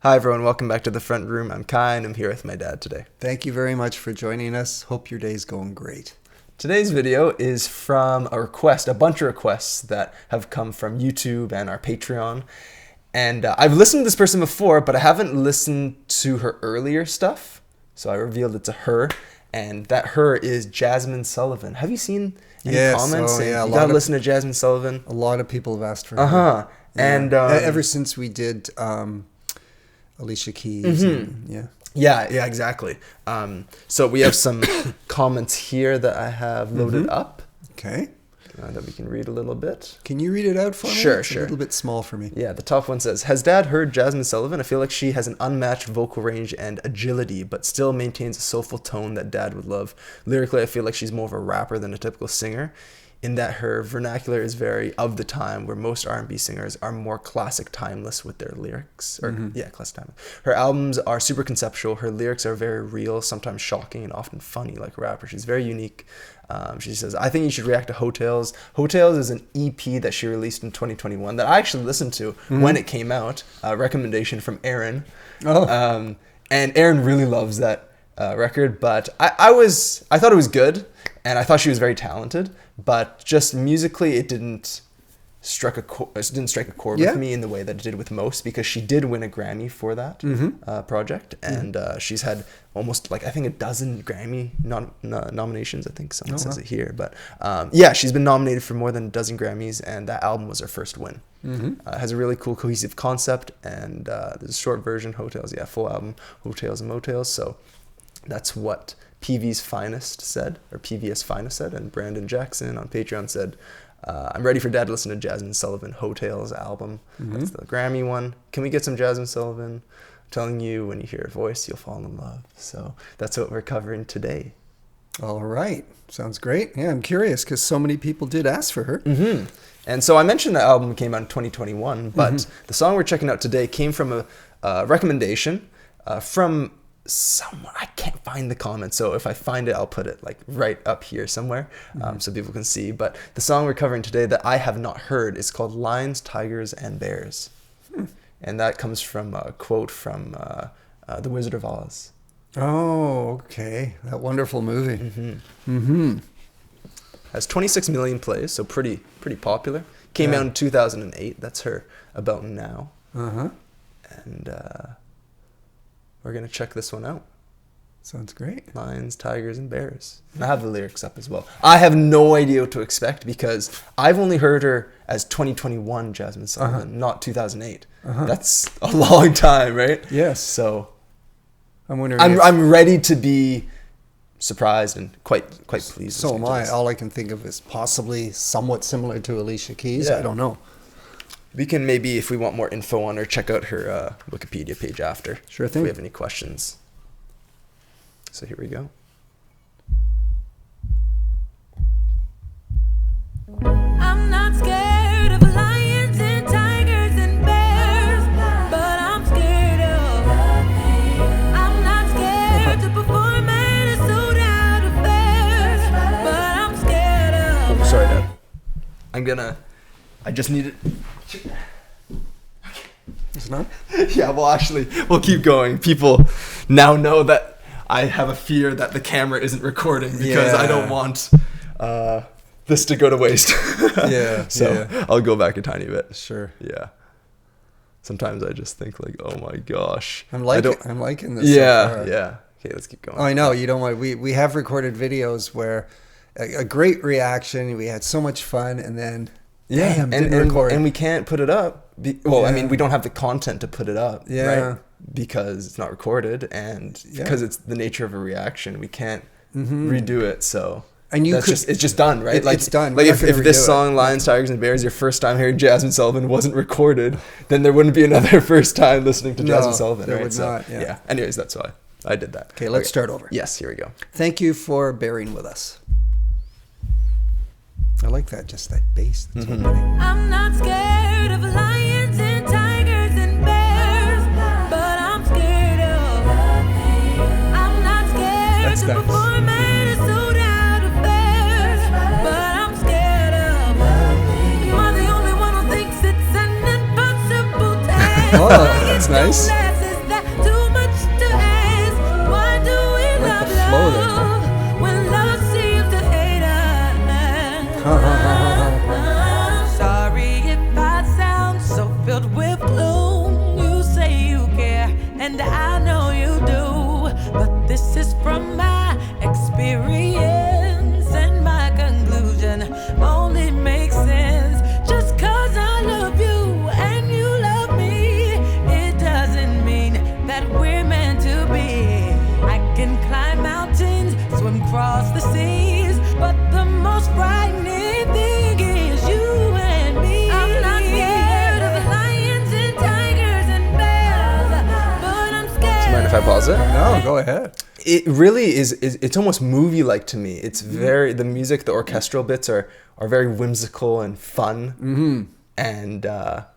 Hi everyone, welcome back to the front room. I'm Kai and I'm here with my dad today. Thank you very much for joining us. Hope your day's going great. Today's video is from a request, a bunch of requests that have come from YouTube and our Patreon. And I've listened to this person before, but I haven't listened to her earlier stuff. So I revealed it to her, and that her is Jazmine Sullivan. Have you seen any comments saying you gotta listen to Jazmine Sullivan? A lot of people have asked for her. And ever since we did Alicia Keys. Mm-hmm. Yeah, exactly. So we have some comments here that I have loaded up. Okay. That we can read a little bit. Can you read it out for me? Sure. It's a little bit small for me. Yeah, the top one says, has Dad heard Jazmine Sullivan? I feel like she has an unmatched vocal range and agility, but still maintains a soulful tone that Dad would love. Lyrically, I feel like she's more of a rapper than a typical singer, in that her vernacular is very of the time, where most R&B singers are more classic timeless with their lyrics. Classic timeless. Her albums are super conceptual. Her lyrics are very real, sometimes shocking, and often funny like a rapper. She's very unique. She says, I think you should react to Hotels. Hotels is an EP that she released in 2021 that I actually listened to when it came out. A recommendation from Aaron. And Aaron really loves that record, but I thought it was good, and I thought she was very talented, but just musically it didn't strike a chord with me in the way that it did with most, because she did win a Grammy for that project, and she's had almost I think a dozen Grammy nominations. I think someone says it here, but she's been nominated for more than a dozen Grammys, and that album was her first win. It has a really cool cohesive concept, and there's a short version, Hotels, full album, Hotels and Motels. So that's what PV's Finest said, or PVS Finest said, and Brandon Jackson on Patreon said, I'm ready for Dad to listen to Jazmine Sullivan Hotels album. That's the Grammy one. Can we get some Jazmine Sullivan? I'm telling you, when you hear her voice, you'll fall in love. So that's what we're covering today. All right. Sounds great. Yeah, I'm curious because so many people did ask for her. And so I mentioned the album came out in 2021, but the song we're checking out today came from a recommendation from someone. I can't find the comment, so if I find it, I'll put it right up here somewhere, so people can see. But the song we're covering today that I have not heard is called Lions, Tigers, and Bears. And that comes from a quote from The Wizard of Oz. Oh, okay. That wonderful movie. Has 26 million plays, so pretty popular. Came out in 2008. That's her About Now. And we're going to check this one out. Sounds great. Lions, Tigers, and Bears. I have the lyrics up as well. I have no idea what to expect because I've only heard her as 2021 Jazmine Sullivan, not 2008. That's a long time, right? Yes. So I'm wondering. I'm ready to be surprised and quite pleased. So am I. All I can think of is possibly somewhat similar to Alicia Keys. Yeah. I don't know. We can maybe, if we want more info on her, check out her Wikipedia page after. Sure thing. If we have any questions. So here we go. I'm not scared of lions and tigers and bears, but I'm scared of I'm not scared to perform at a sold out affair, but I'm scared of Sorry, Dad. I just need it. It's not? Yeah, well, actually, we'll keep going. People now know that I have a fear that the camera isn't recording because I don't want this to go to waste. So I'll go back a tiny bit. Sure. Yeah. Sometimes I just think oh my gosh. I'm liking this. Yeah. So far. Yeah. Okay, let's keep going. Oh, I know. You don't want. We have recorded videos where a great reaction. We had so much fun, and then didn't record. And we can't put it up. I mean, we don't have the content to put it up, right? Because it's not recorded, and because it's the nature of a reaction, we can't redo it. So and it's just done, right? It's done. Like if this song, Lions, Tigers, and Bears, your first time hearing Jazmine Sullivan wasn't recorded, then there wouldn't be another first time listening to Jazmine Sullivan, there right? would not. Yeah. Anyways, that's why I did that. Okay, let's start over. Yes, here we go. Thank you for bearing with us. I like that, just that bass. That's so funny. I'm not scared of lions and tigers and bears, but I'm scared of I'm not scared to perform at a sold out affair, but I'm scared of you are the only one who thinks it's an impossible task. Oh, that's nice. I pause it? No, go ahead. It really is it's almost movie-like to me. It's very, the music, the orchestral bits are very whimsical and fun. Mm-hmm. And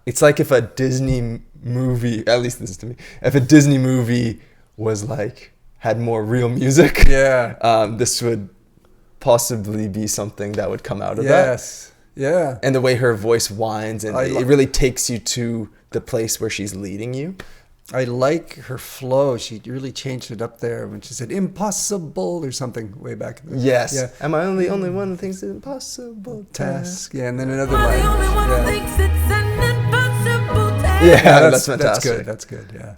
it's like if a Disney movie, at least this is to me, if a Disney movie was like, had more real music, this would possibly be something that would come out of that. Yes. Yeah. And the way her voice whines, and it really takes you to the place where she's leading you. I like her flow. She really changed it up there when she said impossible or something way back. Yes. Yeah. Am I the only one who thinks it's impossible task? Yeah, and then another Am I line. the only one who Yeah. thinks it's an impossible task? Yeah, that's fantastic. That's good. Yeah.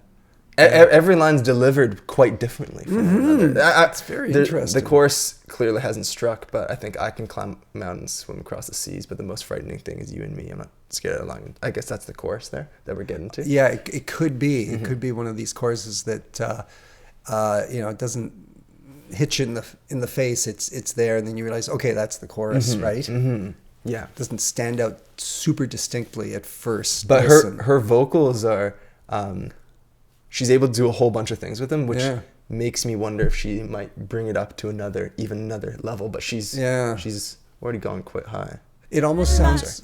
Every line's delivered quite differently from one another. It's very interesting. The chorus clearly hasn't struck, but I think I can climb mountains, swim across the seas, but the most frightening thing is you and me. I'm not scared of long. I guess that's the chorus there that we're getting to. Yeah, it could be. It could be one of these choruses that it doesn't hit you in the face. It's there, and then you realize, okay, that's the chorus, right? Mm-hmm. Yeah, it doesn't stand out super distinctly at first. But listen. her vocals are. She's able to do a whole bunch of things with them, which makes me wonder if she might bring it up to another level. But she's already gone quite high. It almost sounds.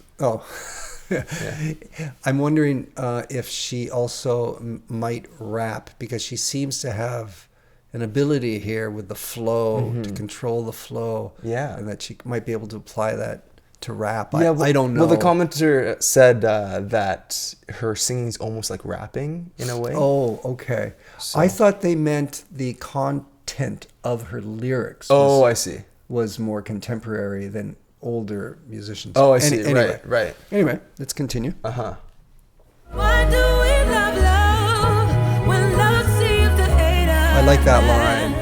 I'm wondering if she also might rap, because she seems to have an ability here with the flow to control the flow. Yeah, and that she might be able to apply that to rap. I don't know. Well, the commenter said that her singing's almost like rapping in a way. Oh, okay. So. I thought they meant the content of her lyrics. I see. Was more contemporary than older musicians. Oh, I see. Anyway. Right. Anyway, let's continue. Why do we love when love seems to hate us? I like that line.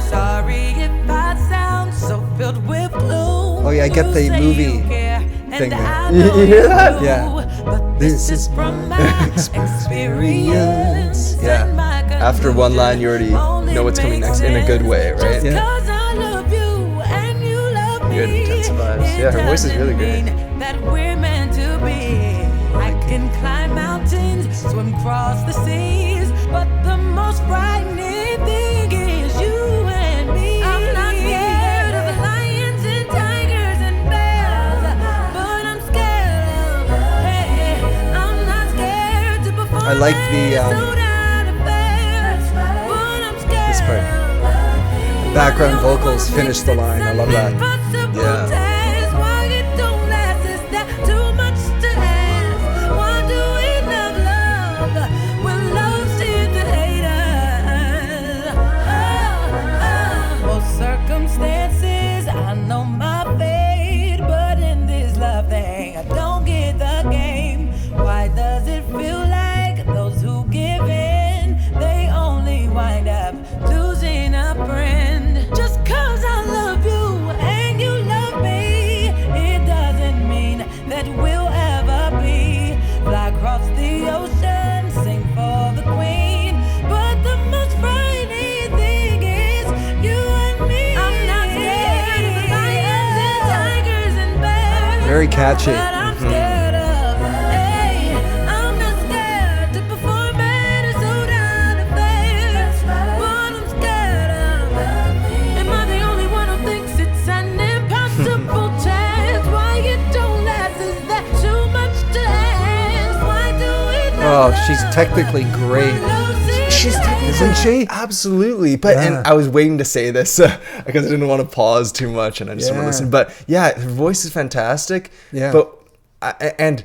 Sorry if I sound so filled with gloom. Oh yeah, I get the movie thing there. You hear that? Yeah. But this is from my experience. Yeah. After one line, you already know what's coming next in a good way, right? Yeah. I love you and you love me. Good, intense vibes. Yeah, her voice is really great. That we're meant to be. I can climb mountains, swim across the seas, but the most frightening thing is you and me. I'm not scared of lions and tigers and bears, but I'm scared of. Hey, I'm not scared to perform. I like the this part. Background vocals finish the line. I love that. Yeah. Circumstances, I know my fate, but in this love thing, I don't get the game. Why does it feel like those who give in, they only wind up losing a friend? Just cause I love you and you love me, it doesn't mean that we'll ever be. Fly across the ocean, sing for the queen, but the most frightening thing is you and me. I'm not scared of lions and tigers and bears, very catchy. but I'm scared of. Hey, I'm not scared to perform at a sold-out affair, but I'm scared of. Am I the only one who thinks it's an impossible task? Why it don't last? Is that too much to ask? Why do it not Oh, she's technically great. She's Isn't she? Absolutely. But and I was waiting to say this because I didn't want to pause too much and I just want to listen. But yeah, her voice is fantastic. Yeah. But and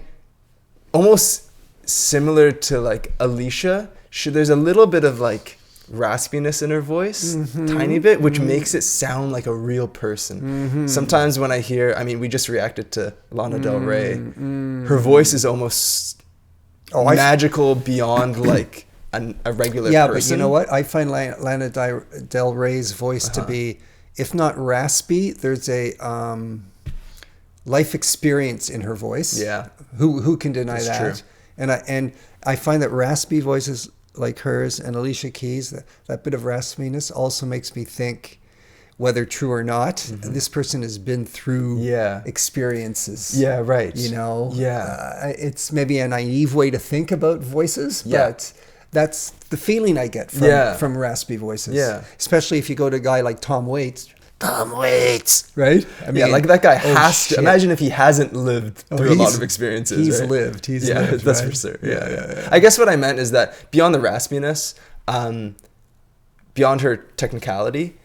almost similar to like Alicia, there's a little bit of like raspiness in her voice, tiny bit, which makes it sound like a real person. Sometimes when I hear, I mean, we just reacted to Lana Del Rey. Her voice is almost magical beyond like a regular person. Yeah, but you know what? I find Lana Del Rey's voice to be, if not raspy, there's a life experience in her voice. Yeah. Who can deny that? True. And I find that raspy voices like hers and Alicia Keys, that bit of raspiness also makes me think, whether true or not, this person has been through experiences. Yeah, right. You know? Yeah. It's maybe a naive way to think about voices, but That's the feeling I get from raspy voices. Yeah. Especially if you go to a guy like Tom Waits. Tom Waits, right? I mean, like that guy has to. shit. Imagine if he hasn't lived through a lot of experiences. He's right? lived. He's yeah, lived. that's right? for sure. Yeah. I guess what I meant is that beyond the raspiness, beyond her technicality,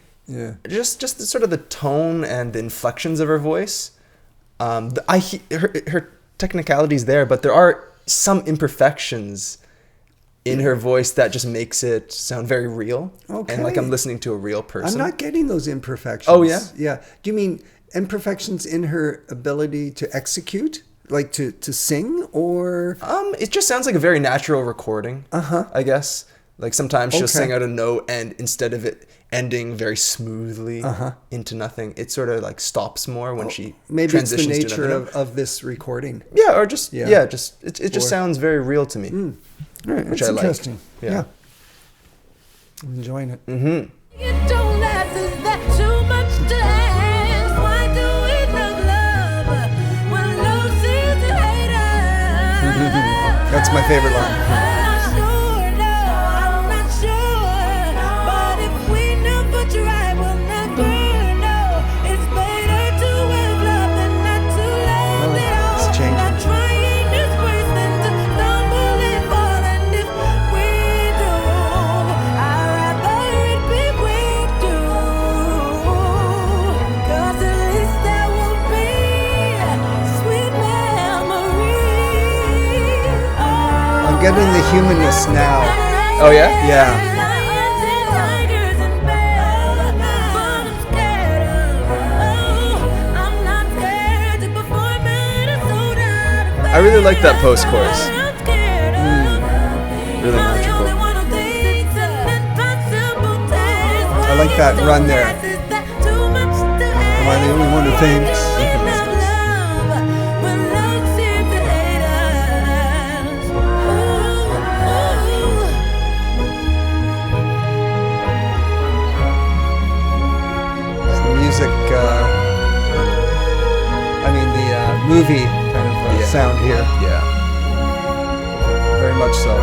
just the, sort of the tone and the inflections of her voice. Her technicality's there, but there are some imperfections in her voice that just makes it sound very real. Okay. And like I'm listening to a real person. I'm not getting those imperfections. Oh, yeah? Yeah. Do you mean imperfections in her ability to execute? Like to sing or? It just sounds like a very natural recording, I guess. Like sometimes she'll sing out a note and instead of it ending very smoothly into nothing, it sort of like stops more when she maybe transitions it's the nature to another of this recording. Yeah, or just, it just sounds very real to me. All right, which that's I like. interesting. Yeah. I'm enjoying it. Mm-hmm. You don't ask, is that too much to ask? Why do we love when love seems to hate us? That's my favorite line. I'm not sure, but if we never try, we'll never know. It's better to have love than not to love at all. It's changing. Not trying is worse than to stumble and fall, and if we do, I'd rather it be we do. 'Cause at least there will be sweet memories. I'm getting the humanness now. Oh, yeah? Yeah. Lions and tigers and bears, but I'm scared of. Oh, I'm not scared to perform it. It's so dark. I really like that post-chorus. I'm scared of. Really magical. I like that run there. Am I the only one who thinks? The music, the movie kind of sound here. Yeah. Very much so.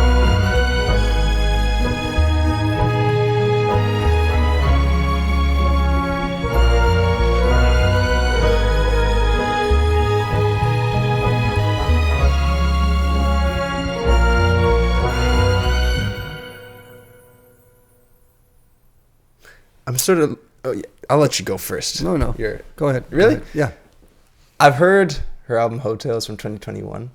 I'm sort of... Oh, yeah. I'll let you go first. No. Go ahead. Really? Go ahead. Yeah. I've heard her album Hotels from 2021,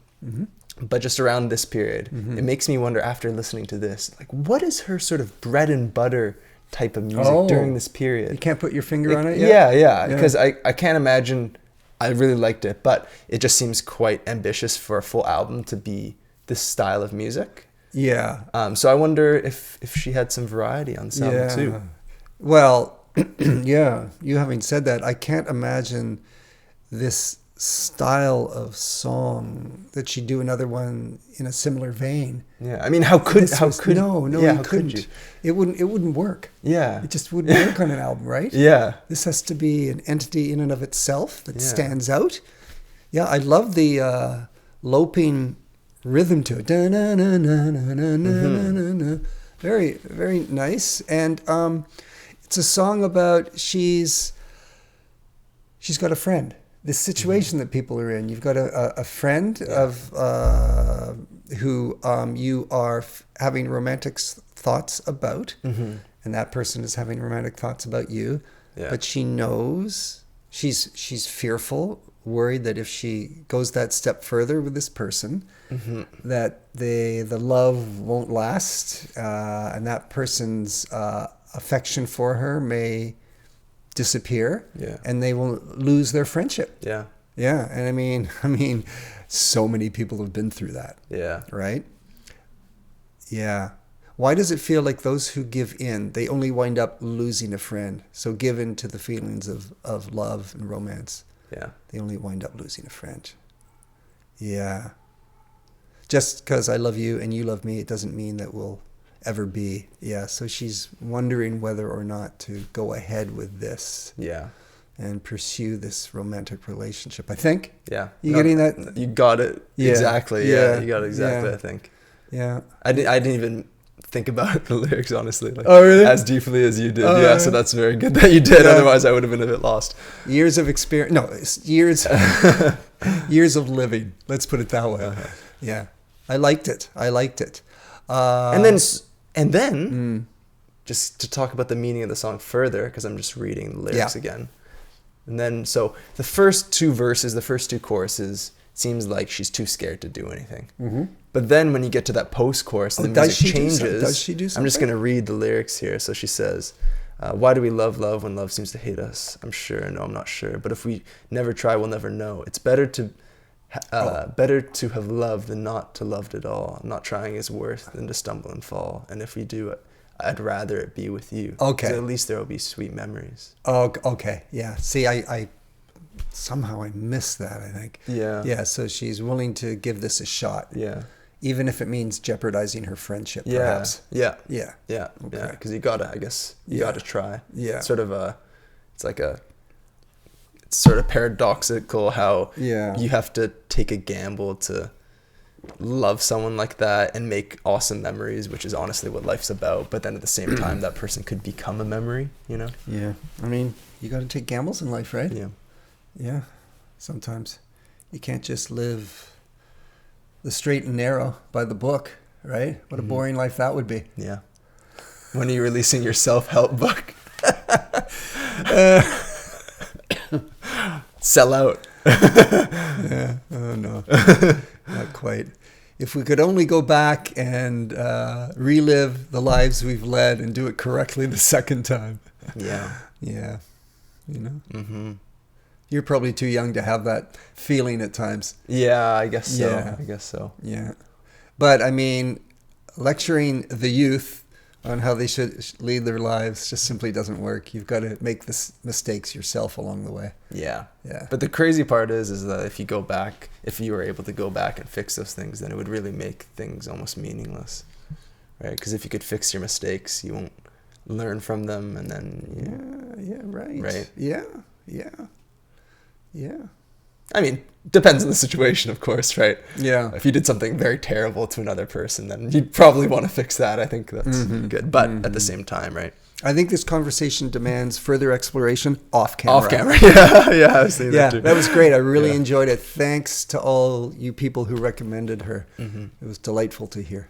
but just around this period, it makes me wonder after listening to this, like what is her sort of bread and butter type of music during this period? You can't put your finger on it yet? Yeah. Because I can't imagine... I really liked it, but it just seems quite ambitious for a full album to be this style of music. Yeah. So I wonder if she had some variety on this album too. Well, yeah. You having said that, I can't imagine this style of song that she'd do another one in a similar vein. Yeah, I mean, how could you couldn't. It wouldn't work. Yeah, it just wouldn't work on an album, right? Yeah, this has to be an entity in and of itself that stands out. Yeah, I love the loping rhythm to it. Very, very nice, and it's a song about she's got a friend. This situation that people are in, you've got a friend of who you are having romantic thoughts about, and that person is having romantic thoughts about you. Yeah. But she knows she's fearful, worried that if she goes that step further with this person, that the love won't last, and that person's affection for her may disappear, and they will lose their friendship. And I mean so many people have been through that. Right. Why does it feel like those who give in, they only wind up losing a friend? So give in to the feelings of love and romance, they only wind up losing a friend. Just because I love you and you love me, it doesn't mean that we'll ever be. So she's wondering whether or not to go ahead with this and pursue this romantic relationship, I think. You getting that? You got it exactly. You got it exactly. I think I didn't even think about the lyrics, honestly. Like, oh, really? As deeply as you did. Yeah, so that's very good that you did. Yeah. Otherwise, I would have been a bit lost. Years of experience. No, it's years of living. Let's put it that way. Uh-huh. Yeah. I liked it. And then, just to talk about the meaning of the song further, because I'm just reading the lyrics again. And then, so the first two verses, the first two choruses, seems like she's too scared to do anything. Mm-hmm. But then when you get to that post-chorus, the music changes. Does she do something? I'm just going to read the lyrics here. So she says, why do we love when love seems to hate us? I'm sure, no, I'm not sure. But if we never try, we'll never know. It's better to have loved than not to loved at all. Not trying is worse than to stumble and fall. And if we do it, I'd rather it be with you. Okay. So at least there will be sweet memories. Oh, okay. Yeah. See, I somehow I missed that, I think. Yeah. Yeah, so she's willing to give this a shot. Yeah. Even if it means jeopardizing her friendship, perhaps. Yeah. Yeah. Yeah. Okay. Yeah. Because you gotta try. Yeah. It's sort of paradoxical how you have to take a gamble to love someone like that and make awesome memories, which is honestly what life's about. But then at the same time, that person could become a memory, you know? Yeah. I mean, you got to take gambles in life, right? Yeah. Yeah. Sometimes you can't just live the straight and narrow by the book, right? What a boring life that would be. Yeah. When are you releasing your self-help book? Sell out. Yeah. Oh, no. Not quite. If we could only go back and relive the lives we've led and do it correctly the second time. Yeah. Yeah. You know? Mm-hmm. You're probably too young to have that feeling at times. Yeah, I guess so. Yeah. I guess so. Yeah. But, I mean, lecturing the youth on how they should lead their lives just simply doesn't work. You've got to make the mistakes yourself along the way. Yeah. Yeah. But the crazy part is that if you were able to go back and fix those things, then it would really make things almost meaningless, right? Because if you could fix your mistakes, you won't learn from them, and then Right. Yeah. I mean, depends on the situation, of course, right? Yeah. If you did something very terrible to another person, then you'd probably want to fix that. I think that's good. But at the same time, right? I think this conversation demands further exploration off camera. Off camera. Yeah, I was thinking that too. That was great. I really enjoyed it. Thanks to all you people who recommended her. It was delightful to hear.